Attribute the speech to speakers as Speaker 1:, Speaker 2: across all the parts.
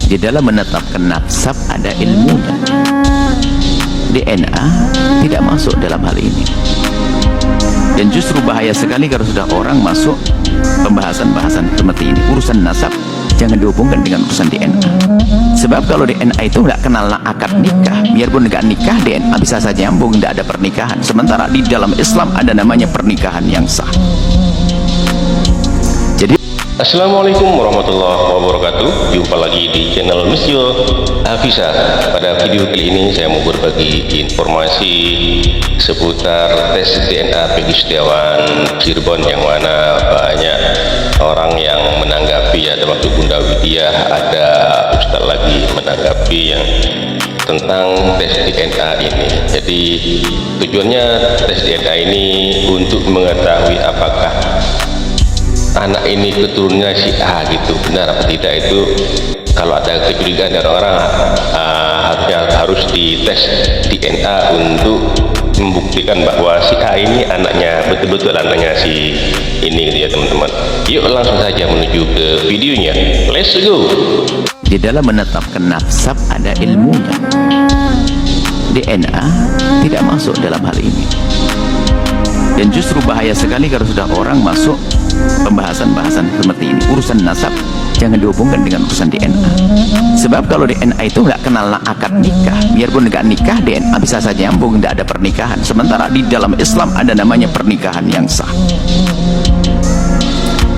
Speaker 1: Di dalam menetapkan nasab ada ilmunya. DNA tidak masuk dalam hal ini. Dan justru bahaya sekali kalau sudah orang masuk pembahasan-bahasan seperti ini. Urusan nasab jangan dihubungkan dengan urusan DNA. Sebab kalau DNA itu nggak kenal akad nikah, biarpun nggak nikah, DNA bisa saja nyambung, nggak ada pernikahan. Sementara di dalam Islam ada namanya pernikahan yang sah. Jadi
Speaker 2: Assalamualaikum warahmatullahi wabarakatuh. Jumpa lagi di channel Misyo Hafizah. Pada video kali ini saya mau berbagi informasi seputar tes DNA Peggy Setiawan Cirebon, yang mana banyak orang yang menanggapi, ya, termasuk Bunda Widya, ada Ustadz lagi menanggapi yang tentang tes DNA ini. Jadi tujuannya tes DNA ini untuk mengetahui apakah anak ini keturunannya si A gitu, benar apa tidak. Itu kalau ada kecurigaan dari orang, harus dites DNA untuk membuktikan bahwa si A ini anaknya, betul-betul anaknya si ini gitu ya teman-teman. Yuk langsung saja menuju ke videonya, let's go.
Speaker 1: di dalam menetapkan nasab ada ilmunya. DNA tidak masuk dalam hal ini. Dan justru bahaya sekali kalau sudah orang masuk pembahasan-bahasan seperti ini. Urusan nasab jangan dihubungkan dengan urusan DNA. Sebab kalau DNA itu nggak kenal akad nikah, biarpun nggak nikah, DNA bisa saja nyambung, nggak ada pernikahan. Sementara di dalam Islam ada namanya pernikahan yang sah.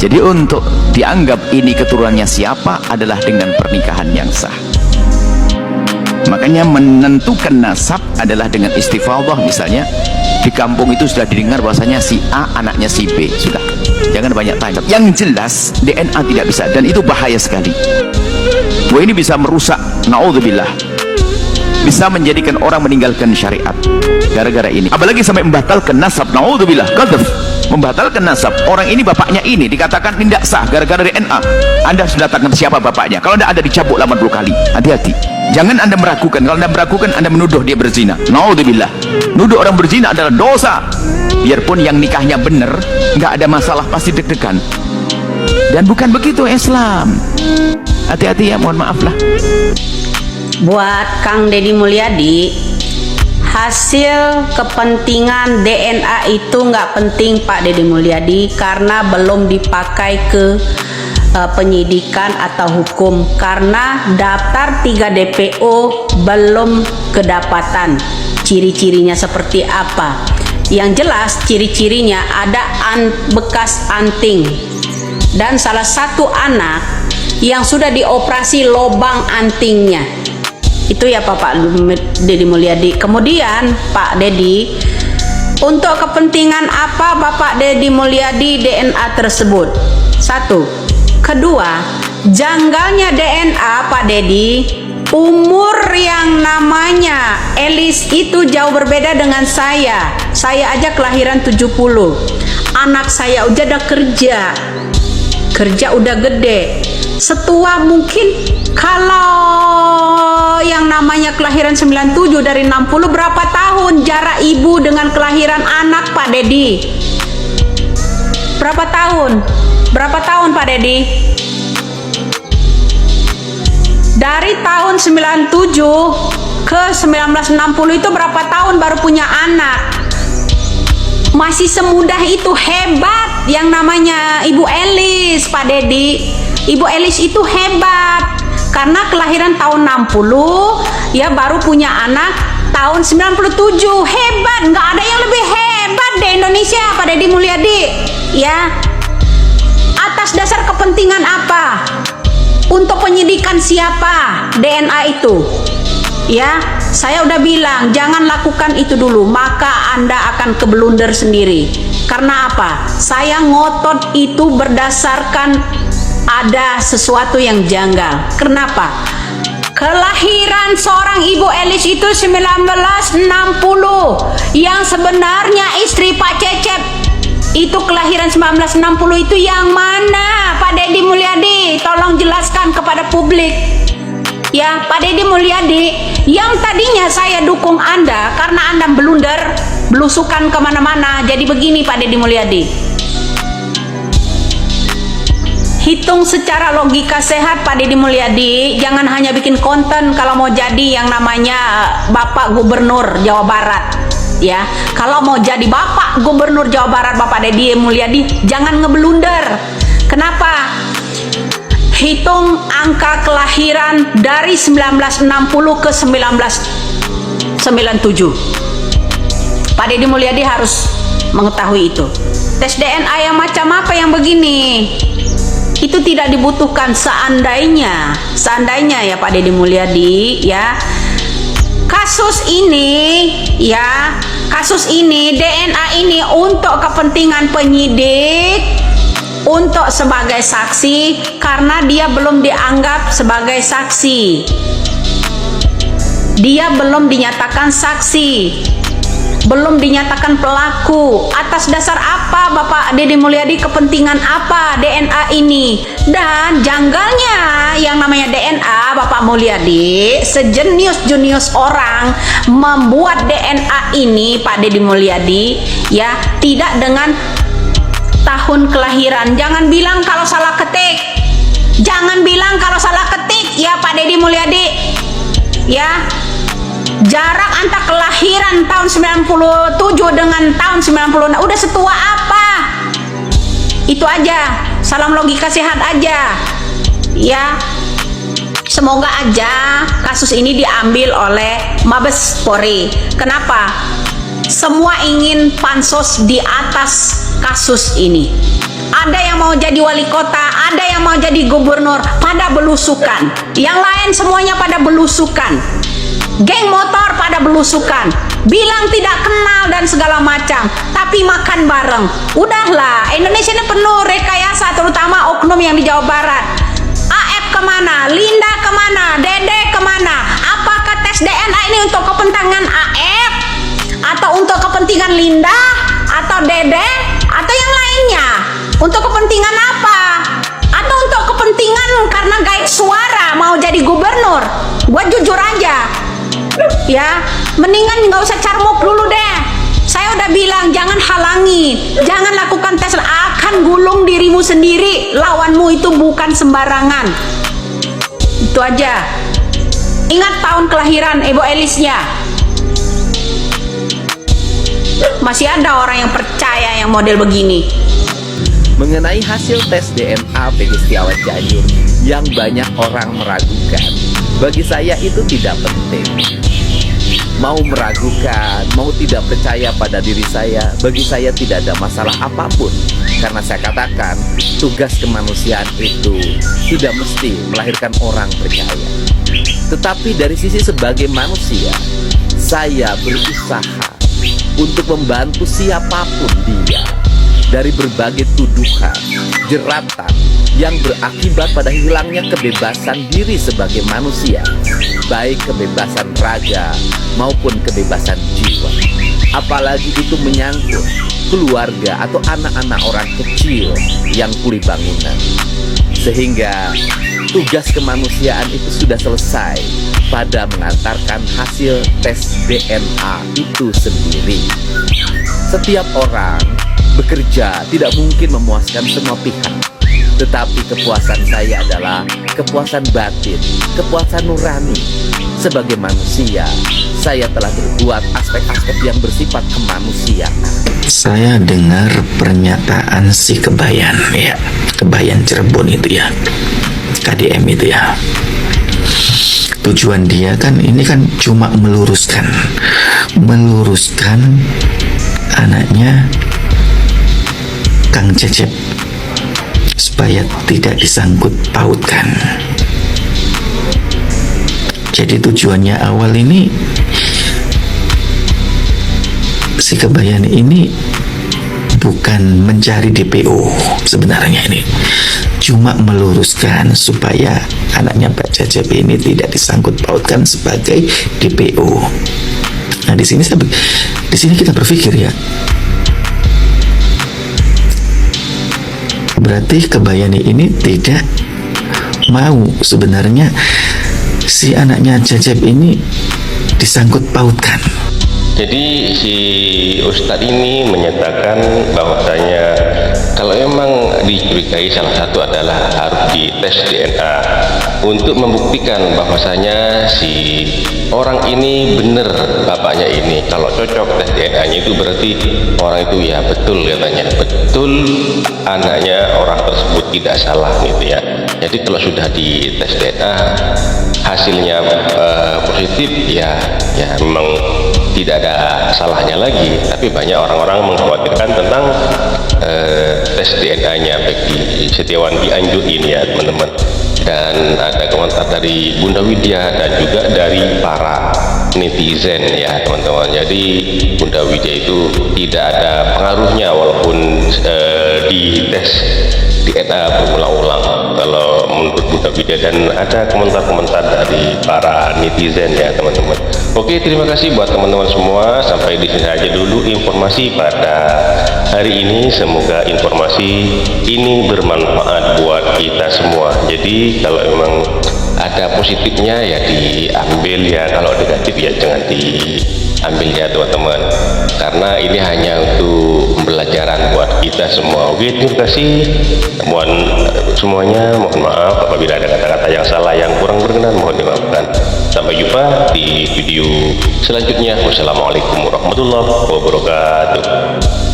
Speaker 1: Jadi untuk dianggap ini keturunannya siapa adalah dengan pernikahan yang sah. Makanya menentukan nasab adalah dengan istifadah. Misalnya di kampung itu sudah didengar bahwasanya si A anaknya si B, sudah, jangan banyak tanya. Yang jelas DNA tidak bisa, dan itu bahaya sekali. Wah, ini bisa merusak, naudzubillah, bisa menjadikan orang meninggalkan syariat gara-gara ini. Apalagi sampai membatalkan nasab, naudzubillah, qadzaf, membatalkan nasab. Orang ini bapaknya ini dikatakan tidak sah gara-gara DNA. Anda sudah datangkan siapa bapaknya? Kalau tidak ada dicabut 80 kali. Hati-hati, jangan Anda meragukan. Kalau Anda meragukan, Anda menuduh dia berzina. Naudzubillah, nuduh orang berzina adalah dosa. Biarpun yang nikahnya benar, nggak ada masalah, pasti deg-degan. Dan bukan begitu Islam. Hati-hati ya, mohon maaf lah.
Speaker 3: Buat Kang Deddy Mulyadi, hasil kepentingan DNA itu nggak penting Pak Deddy Mulyadi, karena belum dipakai ke penyidikan atau hukum, karena daftar 3 DPO belum kedapatan ciri-cirinya seperti apa. Yang jelas ciri-cirinya ada bekas anting, dan salah satu anak yang sudah dioperasi lubang antingnya. Itu ya Pak Deddy Mulyadi. Kemudian Pak Deddy, untuk kepentingan apa Bapak Deddy Mulyadi DNA tersebut? Satu. Kedua, janggalnya DNA Pak Deddy, umur yang namanya Elis itu jauh berbeda dengan saya. Saya aja kelahiran 70. Anak saya udah ada kerja udah gede. Setua mungkin, kalau yang namanya kelahiran 97 dari 60, berapa tahun jarak ibu dengan kelahiran anak Pak Deddy? Berapa tahun? Berapa tahun Pak Deddy? Dari tahun 97 ke 1960 itu berapa tahun baru punya anak? Masih semudah itu, hebat yang namanya Ibu Elis Pak Deddy. Ibu Elis itu hebat karena kelahiran tahun 60 ya, baru punya anak tahun 97. Hebat, nggak ada yang lebih hebat di Indonesia Pak Deddy Mulyadi ya. Atas dasar kepentingan apa? Untuk penyidikan siapa DNA itu? Ya, saya udah bilang jangan lakukan itu dulu, maka Anda akan keblunder sendiri. Karena apa? Saya ngotot itu berdasarkan ada sesuatu yang janggal. Kenapa? Kelahiran seorang Ibu Elis itu 1960, yang sebenarnya istri Pak Cecep itu kelahiran 1960 itu yang mana Pak Deddy Mulyadi? Tolong jelaskan kepada publik ya Pak Deddy Mulyadi. Yang tadinya saya dukung Anda karena Anda blunder, belusukan kemana-mana. Jadi begini Pak Deddy Mulyadi, hitung secara logika sehat Pak Deddy Mulyadi, jangan hanya bikin konten kalau mau jadi yang namanya Bapak Gubernur Jawa Barat ya. Kalau mau jadi Bapak Gubernur Jawa Barat Bapak Deddy Mulyadi, jangan ngeblunder. Kenapa? Hitung angka kelahiran dari 1960 ke 1997. Pak Deddy Mulyadi harus mengetahui itu. Tes DNA yang macam apa yang begini? Itu tidak dibutuhkan seandainya ya Pak Deddy Mulyadi ya. Kasus ini DNA ini untuk kepentingan penyidik, untuk sebagai saksi, karena dia belum dianggap sebagai saksi. Dia belum dinyatakan saksi, belum dinyatakan pelaku. Atas dasar apa Bapak Deddy Mulyadi, kepentingan apa DNA ini? Dan janggalnya yang namanya DNA Bapak Mulyadi, sejenius-jenius orang membuat DNA ini Pak Deddy Mulyadi ya, tidak dengan tahun kelahiran. Jangan bilang kalau salah ketik, jangan bilang kalau salah ketik ya Pak Deddy Mulyadi ya. Jarak antara kelahiran tahun 97 dengan tahun 96 udah setua apa? Itu aja. Salam logika sehat aja. Ya. Semoga aja kasus ini diambil oleh Mabes Polri. Kenapa? Semua ingin pansos di atas kasus ini. Ada yang mau jadi wali kota, ada yang mau jadi gubernur, pada belusukan. Yang lain semuanya pada belusukan. Geng motor pada belusukan, bilang tidak kenal dan segala macam, tapi makan bareng. Udahlah, Indonesia ini penuh rekayasa, terutama oknum yang di Jawa Barat. AF kemana? Linda kemana? Dede kemana? Apakah tes DNA ini untuk kepentingan AF? Atau untuk kepentingan Linda? Atau Dede? Atau yang lainnya? Untuk kepentingan apa? Atau untuk kepentingan karena gaib suara mau jadi gubernur? Gua jujur aja ya, mendingan nggak usah carmuk dulu deh. Saya udah bilang jangan halangi, jangan lakukan tes, akan gulung dirimu sendiri. Lawanmu itu bukan sembarangan. Itu aja. Ingat tahun kelahiran Ibu Elisnya. Masih ada orang yang percaya yang model begini.
Speaker 1: Mengenai hasil tes DNA Peggy Setiawan Cianjur yang banyak orang meragukan, bagi saya itu tidak penting. Mau meragukan, mau tidak percaya pada diri saya, bagi saya tidak ada masalah apapun. Karena saya katakan, tugas kemanusiaan itu tidak mesti melahirkan orang percaya. Tetapi dari sisi sebagai manusia, saya berusaha untuk membantu siapapun dia dari berbagai tuduhan, jeratan yang berakibat pada hilangnya kebebasan diri sebagai manusia, baik kebebasan raga maupun kebebasan jiwa. Apalagi itu menyangkut keluarga atau anak-anak orang kecil yang kuli bangunan. Sehingga tugas kemanusiaan itu sudah selesai pada mengantarkan hasil tes DNA itu sendiri. Setiap orang bekerja tidak mungkin memuaskan semua pihak, tetapi kepuasan saya adalah kepuasan batin, kepuasan nurani. Sebagai manusia, saya telah berbuat aspek-aspek yang bersifat kemanusiaan.
Speaker 4: Saya dengar pernyataan si Kebayan ya, Kebayan Cirebon itu ya, KDM itu ya. Tujuan dia kan ini kan cuma meluruskan anaknya Kang Cecep supaya tidak disangkut pautkan. Jadi tujuannya awal ini si Kebayan ini bukan mencari DPO sebenarnya, ini cuma meluruskan supaya anaknya Pak Cecep ini tidak disangkut pautkan sebagai DPO. Nah di sini kita berpikir ya, berarti Kebayan ini tidak mau sebenarnya si anaknya Cecep ini disangkut pautkan.
Speaker 2: Jadi si Ustadz ini menyatakan bahwasanya kalau memang dicurigai, salah satu adalah harus dites DNA untuk membuktikan bahwasanya si orang ini benar bapaknya ini. Kalau cocok tes DNA-nya itu berarti orang itu ya betul, katanya betul anaknya orang tersebut, tidak salah gitu ya. Jadi kalau sudah dites DNA hasilnya positif, ya memang tidak ada salahnya lagi. Tapi banyak orang-orang mengkhawatirkan tentang tes DNA-nya bagi Setiawan Cianjur ini ya teman-teman. Dan ada komentar dari Bunda Widya dan juga dari para netizen ya teman-teman. Jadi Bunda Widya itu tidak ada pengaruhnya walaupun dites DNA berulang-ulang kalau menurut Bunda Widya, dan ada komentar-komentar dari para netizen ya teman-teman. Oke, terima kasih buat teman-teman semua. Sampai di sini saja dulu informasi pada hari ini. Semoga informasi ini bermanfaat buat kita semua. Jadi kalau memang ada positifnya ya diambil ya, kalau negatif ya jangan diambil ya teman-teman, karena ini hanya untuk pembelajaran buat kita semua. Oke, terima kasih semuanya. Mohon maaf apabila ada kata-kata yang salah, yang kurang berkenan, mohon dimaafkan. Sampai jumpa di video selanjutnya. Wassalamualaikum warahmatullahi wabarakatuh.